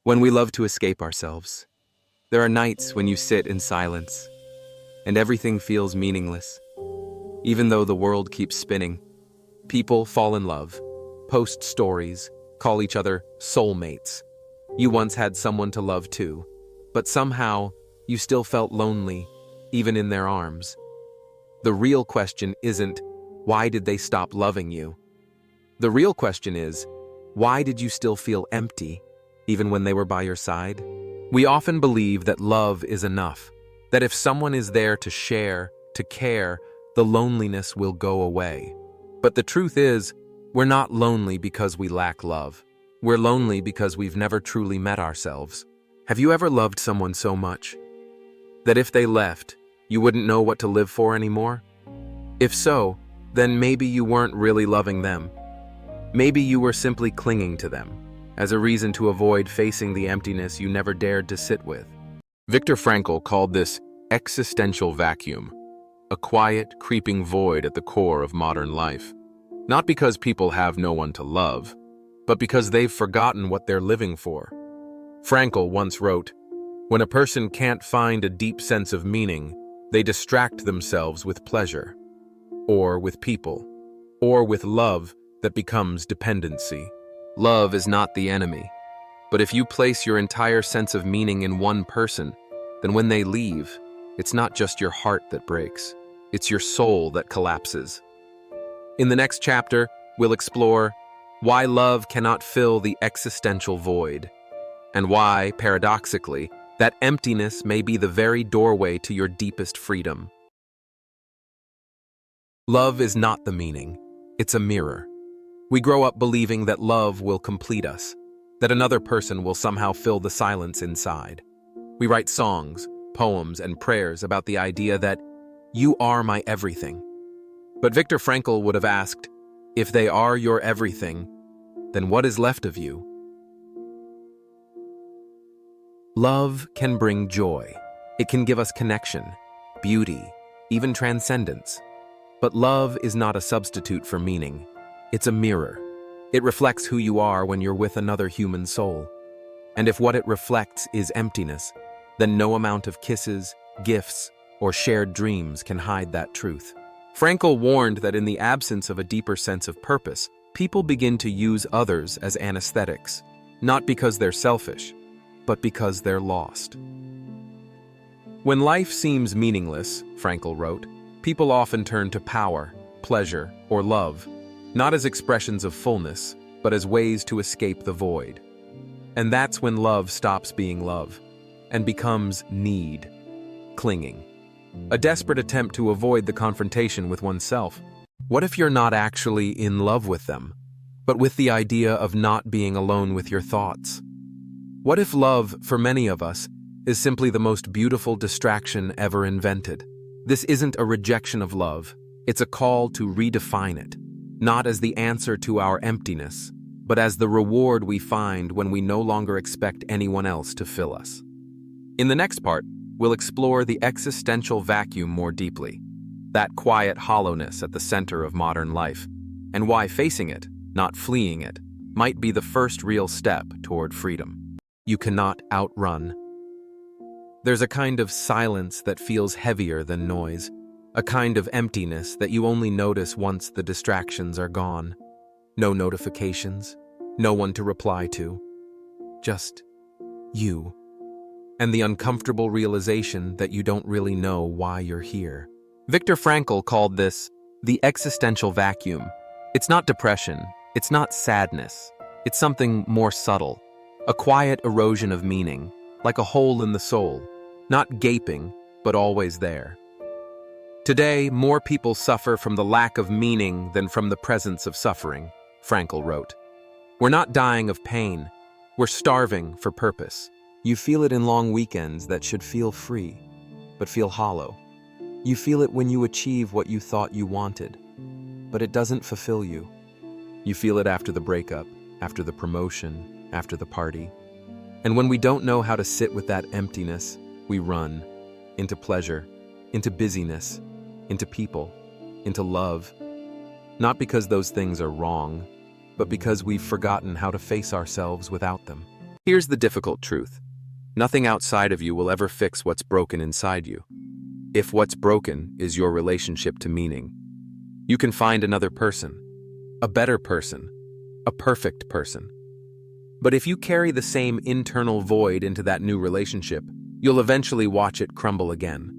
When we love to escape ourselves, there are nights when you sit in silence, and everything feels meaningless. Even though the world keeps spinning, people fall in love, post stories, call each other soulmates. You once had someone to love too, but somehow you still felt lonely, even in their arms. The real question isn't, why did they stop loving you? The real question is, why did you still feel empty, even when they were by your side? We often believe that love is enough, that if someone is there to share, to care, the loneliness will go away. But the truth is, we're not lonely because we lack love. We're lonely because we've never truly met ourselves. Have you ever loved someone so much that if they left, you wouldn't know what to live for anymore? If so, then maybe you weren't really loving them. Maybe you were simply clinging to them as a reason to avoid facing the emptiness you never dared to sit with. Viktor Frankl called this existential vacuum, a quiet, creeping void at the core of modern life. Not because people have no one to love, but because they've forgotten what they're living for. Frankl once wrote, "When a person can't find a deep sense of meaning, they distract themselves with pleasure, or with people, or with love that becomes dependency." Love is not the enemy, but if you place your entire sense of meaning in one person, then when they leave, it's not just your heart that breaks, it's your soul that collapses. In the next chapter, we'll explore why love cannot fill the existential void, and why, paradoxically, that emptiness may be the very doorway to your deepest freedom. Love is not the meaning, it's a mirror. We grow up believing that love will complete us, that another person will somehow fill the silence inside. We write songs, poems, and prayers about the idea that you are my everything. But Viktor Frankl would have asked, if they are your everything, then what is left of you? Love can bring joy. It can give us connection, beauty, even transcendence. But love is not a substitute for meaning. It's a mirror. It reflects who you are when you're with another human soul. And if what it reflects is emptiness, then no amount of kisses, gifts, or shared dreams can hide that truth. Frankl warned that in the absence of a deeper sense of purpose, people begin to use others as anesthetics, not because they're selfish, but because they're lost. When life seems meaningless, Frankl wrote, people often turn to power, pleasure, or love, not as expressions of fullness, but as ways to escape the void. And that's when love stops being love and becomes need, clinging. A desperate attempt to avoid the confrontation with oneself. What if you're not actually in love with them, but with the idea of not being alone with your thoughts? What if love, for many of us, is simply the most beautiful distraction ever invented? This isn't a rejection of love, it's a call to redefine it, not as the answer to our emptiness, but as the reward we find when we no longer expect anyone else to fill us. In the next part, we'll explore the existential vacuum more deeply, that quiet hollowness at the center of modern life, and why facing it, not fleeing it, might be the first real step toward freedom. You cannot outrun. There's a kind of silence that feels heavier than noise, a kind of emptiness that you only notice once the distractions are gone. No notifications, no one to reply to, just you. And the uncomfortable realization that you don't really know why you're here. Viktor Frankl called this the existential vacuum. It's not depression, it's not sadness, it's something more subtle, a quiet erosion of meaning, like a hole in the soul, not gaping, but always there. Today, more people suffer from the lack of meaning than from the presence of suffering, Frankl wrote. We're not dying of pain, we're starving for purpose. You feel it in long weekends that should feel free, but feel hollow. You feel it when you achieve what you thought you wanted, but it doesn't fulfill you. You feel it after the breakup, after the promotion, after the party. And when we don't know how to sit with that emptiness, we run into pleasure, into busyness, into people, into love. Not because those things are wrong, but because we've forgotten how to face ourselves without them. Here's the difficult truth. Nothing outside of you will ever fix what's broken inside you. If what's broken is your relationship to meaning, you can find another person, a better person, a perfect person. But if you carry the same internal void into that new relationship, you'll eventually watch it crumble again.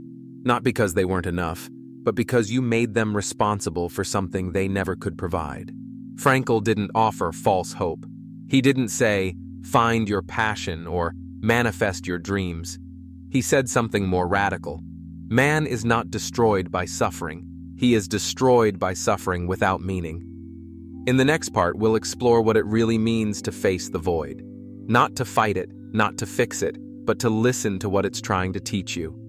Not because they weren't enough, but because you made them responsible for something they never could provide. Frankl didn't offer false hope. He didn't say, find your passion or manifest your dreams. He said something more radical. Man is not destroyed by suffering. He is destroyed by suffering without meaning. In the next part, we'll explore what it really means to face the void. Not to fight it, not to fix it, but to listen to what it's trying to teach you.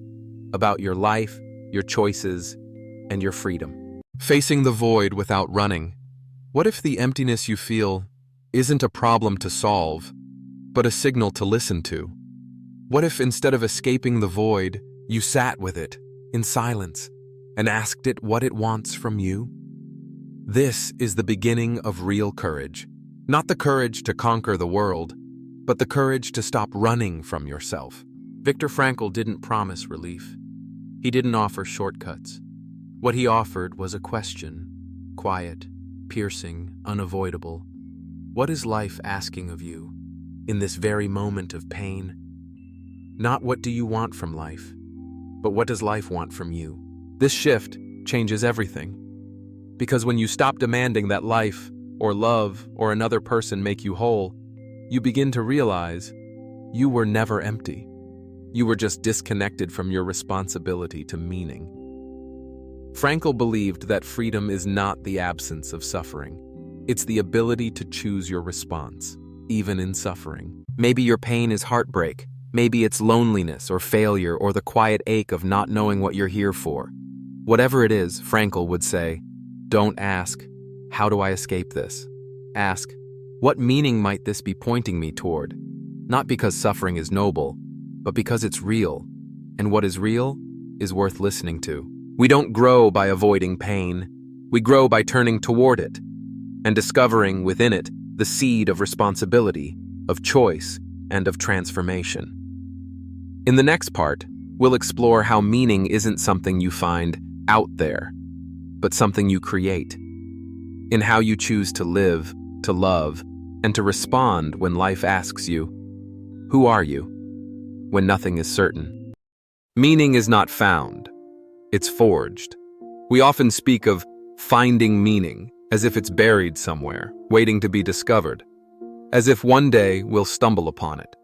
About your life, your choices, and your freedom. Facing the void without running. What if the emptiness you feel isn't a problem to solve, but a signal to listen to? What if instead of escaping the void, you sat with it in silence and asked it what it wants from you? This is the beginning of real courage. Not the courage to conquer the world, but the courage to stop running from yourself. Viktor Frankl didn't promise relief. He didn't offer shortcuts. What he offered was a question, quiet, piercing, unavoidable. What is life asking of you in this very moment of pain? Not what do you want from life, but what does life want from you? This shift changes everything. Because when you stop demanding that life or love or another person make you whole, you begin to realize you were never empty. You were just disconnected from your responsibility to meaning. Frankl believed that freedom is not the absence of suffering. It's the ability to choose your response, even in suffering. Maybe your pain is heartbreak. Maybe it's loneliness or failure or the quiet ache of not knowing what you're here for. Whatever it is, Frankl would say, don't ask, how do I escape this? Ask, what meaning might this be pointing me toward? Not because suffering is noble, but because it's real. And what is real is worth listening to. We don't grow by avoiding pain. We grow by turning toward it and discovering within it the seed of responsibility, of choice, and of transformation. In the next part, we'll explore how meaning isn't something you find out there, but something you create. In how you choose to live, to love, and to respond when life asks you, who are you? When nothing is certain. Meaning is not found, it's forged. We often speak of finding meaning as if it's buried somewhere, waiting to be discovered, as if one day we'll stumble upon it.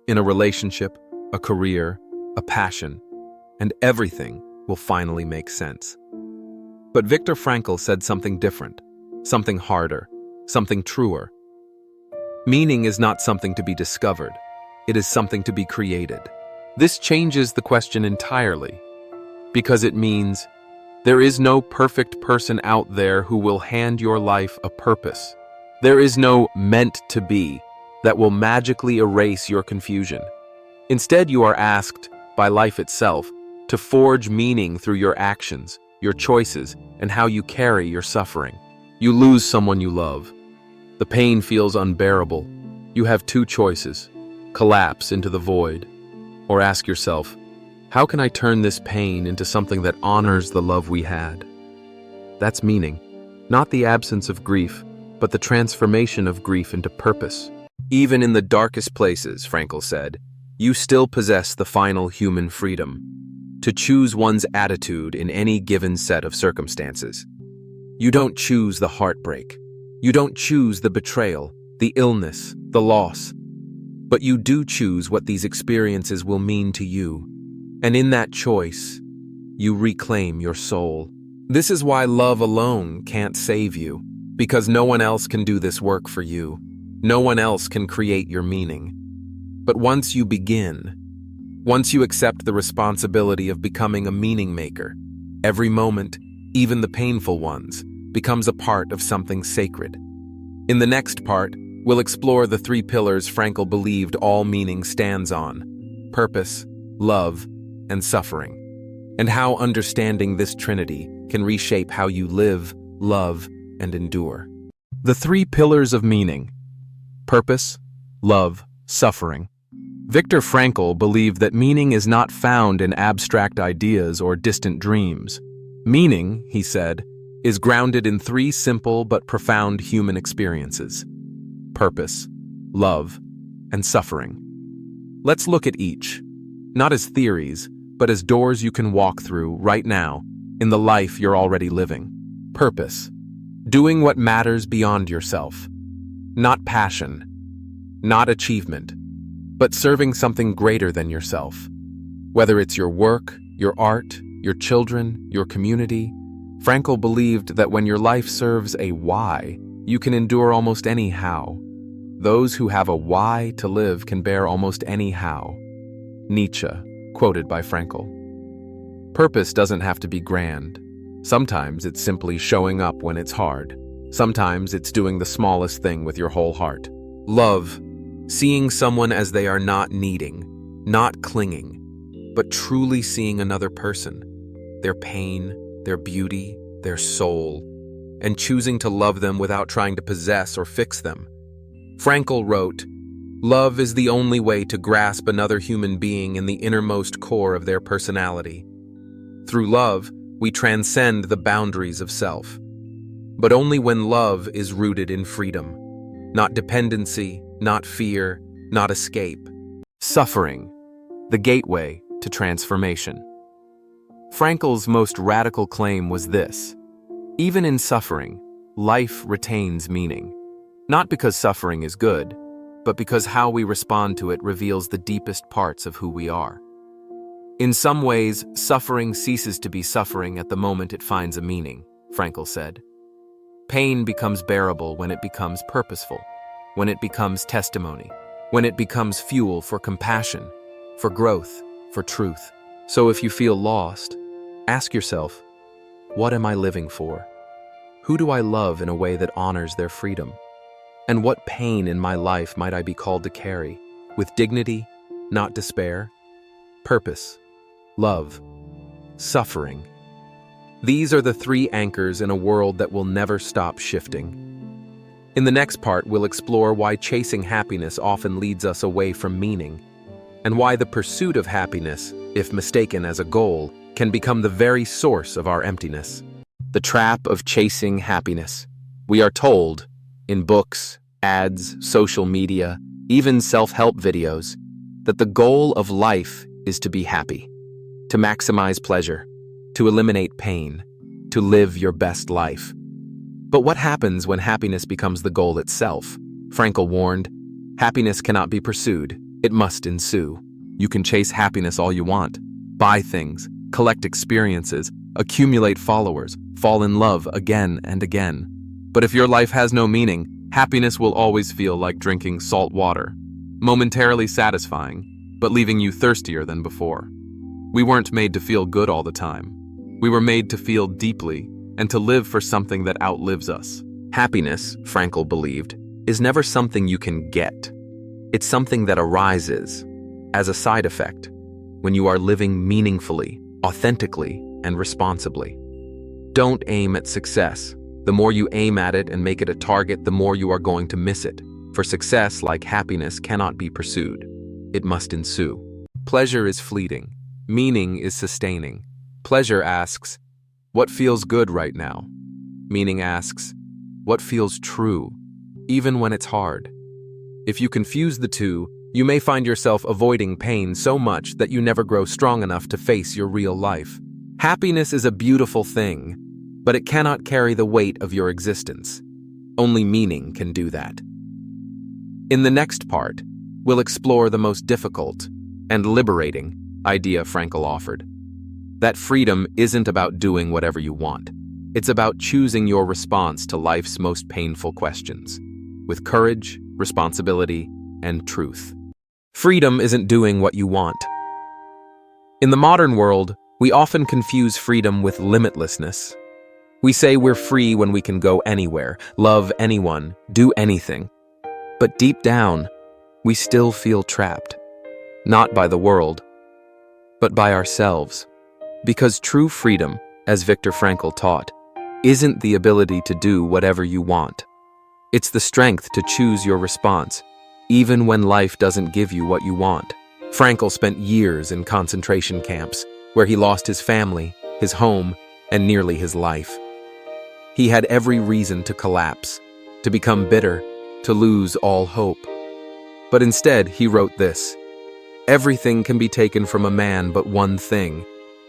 In a relationship, a career, a passion, and everything will finally make sense. But Viktor Frankl said something different, something harder, something truer. Meaning is not something to be discovered, it is something to be created. This changes the question entirely, because it means there is no perfect person out there who will hand your life a purpose. There is no meant to be that will magically erase your confusion. Instead, you are asked by life itself to forge meaning through your actions, your choices, and how you carry your suffering. You lose someone you love. The pain feels unbearable. You have two choices: collapse into the void, or ask yourself, how can I turn this pain into something that honors the love we had? That's meaning, not the absence of grief, but the transformation of grief into purpose. Even in the darkest places, Frankl said, you still possess the final human freedom to choose one's attitude in any given set of circumstances. You don't choose the heartbreak. You don't choose the betrayal, the illness, the loss. But you do choose what these experiences will mean to you. And in that choice, you reclaim your soul. This is why love alone can't save you, because no one else can do this work for you. No one else can create your meaning. But once you begin, once you accept the responsibility of becoming a meaning maker, every moment, even the painful ones, becomes a part of something sacred. In the next part, we'll explore the three pillars Frankl believed all meaning stands on: purpose, love, and suffering, and how understanding this trinity can reshape how you live, love, and endure. The three pillars of meaning: purpose, love, Suffering. Viktor Frankl believed that meaning is not found in abstract ideas or distant dreams. Meaning, he said, is grounded in three simple but profound human experiences: purpose, love, and suffering. Let's look at each, not as theories, but as doors you can walk through right now in the life you're already living. Purpose. Doing what matters beyond yourself. Not passion, not achievement, but serving something greater than yourself. Whether it's your work, your art, your children, your community, Frankl believed that when your life serves a why, you can endure almost any how. Those who have a why to live can bear almost any how. Nietzsche, quoted by Frankl. Purpose doesn't have to be grand. Sometimes it's simply showing up when it's hard. Sometimes it's doing the smallest thing with your whole heart. Love. Seeing someone as they are, not needing, not clinging, but truly seeing another person, their pain, their beauty, their soul, and choosing to love them without trying to possess or fix them. Frankl wrote, "Love is the only way to grasp another human being in the innermost core of their personality. Through love, we transcend the boundaries of self. But only when love is rooted in freedom, not dependency, not fear, not escape." Suffering, the gateway to transformation. Frankl's most radical claim was this: even in suffering, life retains meaning. Not because suffering is good, but because how we respond to it reveals the deepest parts of who we are. In some ways, suffering ceases to be suffering at the moment it finds a meaning, Frankl said. Pain becomes bearable when it becomes purposeful, when it becomes testimony, when it becomes fuel for compassion, for growth, for truth. So if you feel lost, ask yourself, what am I living for? Who do I love in a way that honors their freedom? And what pain in my life might I be called to carry, with dignity, not despair? Purpose, love, suffering. These are the three anchors in a world that will never stop shifting. In the next part, we'll explore why chasing happiness often leads us away from meaning, and why the pursuit of happiness, if mistaken as a goal, can become the very source of our emptiness. The trap of chasing happiness. We are told, in books, ads, social media, even self-help videos, that the goal of life is to be happy, to maximize pleasure, to eliminate pain, to live your best life. But what happens when happiness becomes the goal itself? Frankl warned, happiness cannot be pursued, it must ensue. You can chase happiness all you want, buy things, collect experiences, accumulate followers, fall in love again and again. But if your life has no meaning, happiness will always feel like drinking salt water, momentarily satisfying, but leaving you thirstier than before. We weren't made to feel good all the time. We were made to feel deeply and to live for something that outlives us. Happiness, Frankl believed, is never something you can get. It's something that arises as a side effect when you are living meaningfully, authentically, and responsibly. Don't aim at success. The more you aim at it and make it a target, the more you are going to miss it. For success, like happiness, cannot be pursued. It must ensue. Pleasure is fleeting. Meaning is sustaining. Pleasure asks, what feels good right now? Meaning asks, what feels true, even when it's hard? If you confuse the two, you may find yourself avoiding pain so much that you never grow strong enough to face your real life. Happiness is a beautiful thing, but it cannot carry the weight of your existence. Only meaning can do that. In the next part, we'll explore the most difficult and liberating idea Frankl offered. That freedom isn't about doing whatever you want. It's about choosing your response to life's most painful questions, with courage, responsibility, and truth. Freedom isn't doing what you want. In the modern world, we often confuse freedom with limitlessness. We say we're free when we can go anywhere, love anyone, do anything. But deep down, we still feel trapped. Not by the world, but by ourselves. Because true freedom, as Viktor Frankl taught, isn't the ability to do whatever you want. It's the strength to choose your response, even when life doesn't give you what you want. Frankl spent years in concentration camps, where he lost his family, his home, and nearly his life. He had every reason to collapse, to become bitter, to lose all hope. But instead, he wrote this: "Everything can be taken from a man but one thing,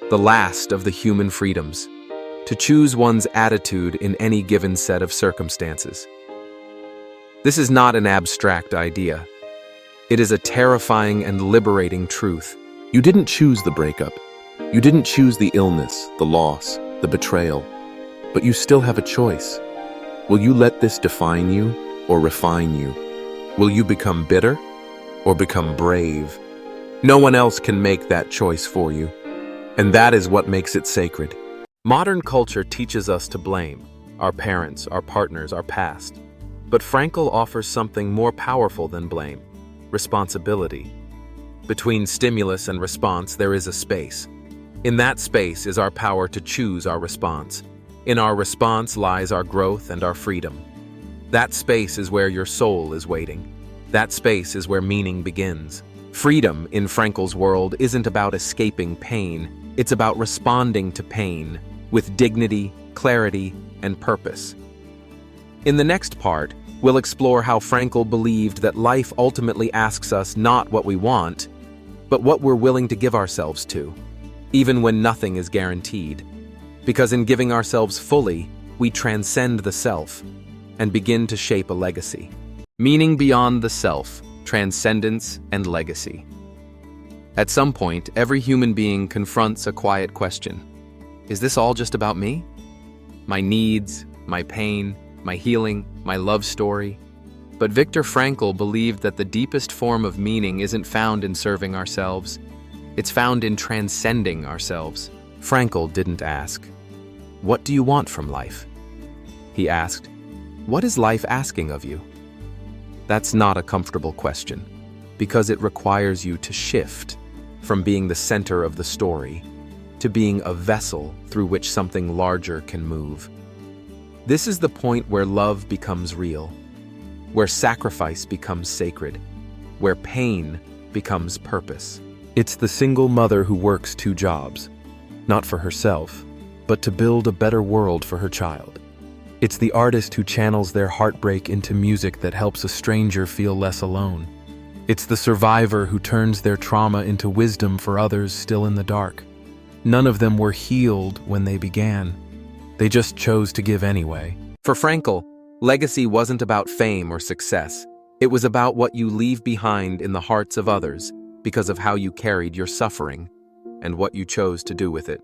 the last of the human freedoms, to choose one's attitude in any given set of circumstances." This is not an abstract idea. It is a terrifying and liberating truth. You didn't choose the breakup. You didn't choose the illness, the loss, the betrayal. But you still have a choice. Will you let this define you or refine you? Will you become bitter or become brave? No one else can make that choice for you. And that is what makes it sacred. Modern culture teaches us to blame our parents, our partners, our past. But Frankl offers something more powerful than blame: responsibility. Between stimulus and response, there is a space. In that space is our power to choose our response. In our response lies our growth and our freedom. That space is where your soul is waiting. That space is where meaning begins. Freedom, in Frankl's world, isn't about escaping pain. It's about responding to pain with dignity, clarity, and purpose. In the next part, we'll explore how Frankl believed that life ultimately asks us not what we want, but what we're willing to give ourselves to, even when nothing is guaranteed. Because in giving ourselves fully, we transcend the self and begin to shape a legacy. Meaning beyond the self, transcendence, and legacy. At some point, every human being confronts a quiet question. Is this all just about me? My needs, my pain, my healing, my love story? But Viktor Frankl believed that the deepest form of meaning isn't found in serving ourselves. It's found in transcending ourselves. Frankl didn't ask, "What do you want from life?" He asked, "What is life asking of you?" That's not a comfortable question, because it requires you to shift from being the center of the story to being a vessel through which something larger can move. This is the point where love becomes real, where sacrifice becomes sacred, where pain becomes purpose. It's the single mother who works 2 jobs, not for herself, but to build a better world for her child. It's the artist who channels their heartbreak into music that helps a stranger feel less alone. It's the survivor who turns their trauma into wisdom for others still in the dark. None of them were healed when they began. They just chose to give anyway. For Frankl, legacy wasn't about fame or success. It was about what you leave behind in the hearts of others because of how you carried your suffering and what you chose to do with it.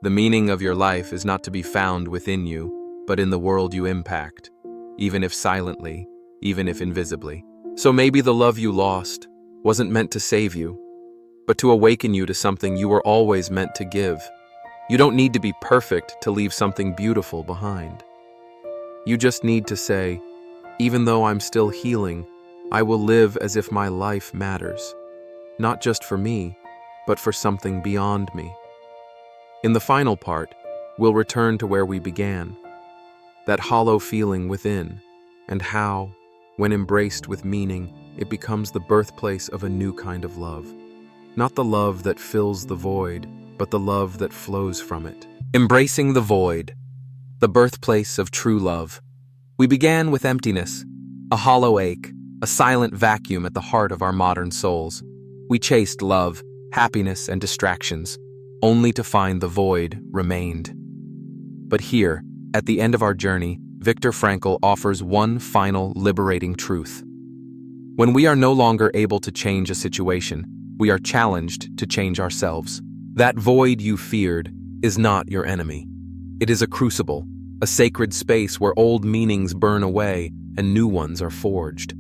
The meaning of your life is not to be found within you, but in the world you impact, even if silently, even if invisibly. So maybe the love you lost wasn't meant to save you, but to awaken you to something you were always meant to give. You don't need to be perfect to leave something beautiful behind. You just need to say, even though I'm still healing, I will live as if my life matters, not just for me, but for something beyond me. In the final part, we'll return to where we began, that hollow feeling within, and how, when embraced with meaning, it becomes the birthplace of a new kind of love. Not the love that fills the void, but the love that flows from it. Embracing the void, the birthplace of true love. We began with emptiness, a hollow ache, a silent vacuum at the heart of our modern souls. We chased love, happiness, and distractions, only to find the void remained. But here, at the end of our journey, Viktor Frankl offers one final liberating truth. When we are no longer able to change a situation, we are challenged to change ourselves. That void you feared is not your enemy. It is a crucible, a sacred space where old meanings burn away and new ones are forged.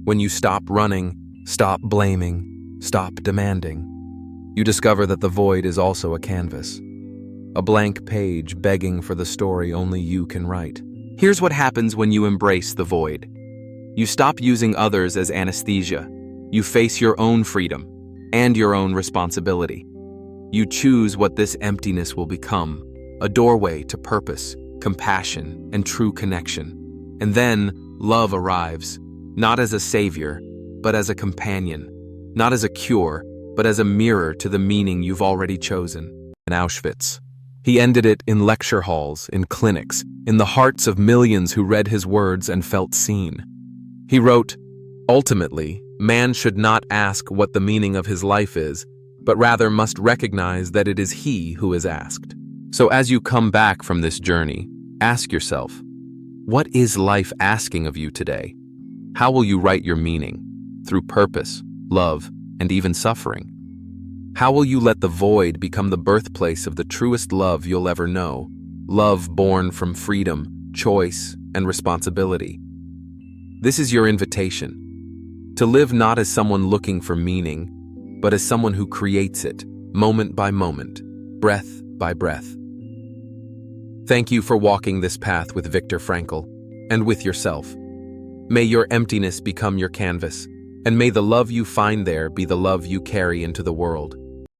When you stop running, stop blaming, stop demanding, you discover that the void is also a canvas, a blank page begging for the story only you can write. Here's what happens when you embrace the void. You stop using others as anesthesia. You face your own freedom and your own responsibility. You choose what this emptiness will become, a doorway to purpose, compassion, and true connection. And then love arrives, not as a savior, but as a companion, not as a cure, but as a mirror to the meaning you've already chosen. In Auschwitz, he ended it in lecture halls, in clinics, in the hearts of millions who read his words and felt seen. He wrote, "Ultimately, man should not ask what the meaning of his life is, but rather must recognize that it is he who is asked." So as you come back from this journey, ask yourself, what is life asking of you today? How will you write your meaning? Through purpose, love, and even suffering? How will you let the void become the birthplace of the truest love you'll ever know? Love born from freedom, choice, and responsibility. This is your invitation. To live not as someone looking for meaning, but as someone who creates it, moment by moment, breath by breath. Thank you for walking this path with Viktor Frankl, and with yourself. May your emptiness become your canvas, and may the love you find there be the love you carry into the world.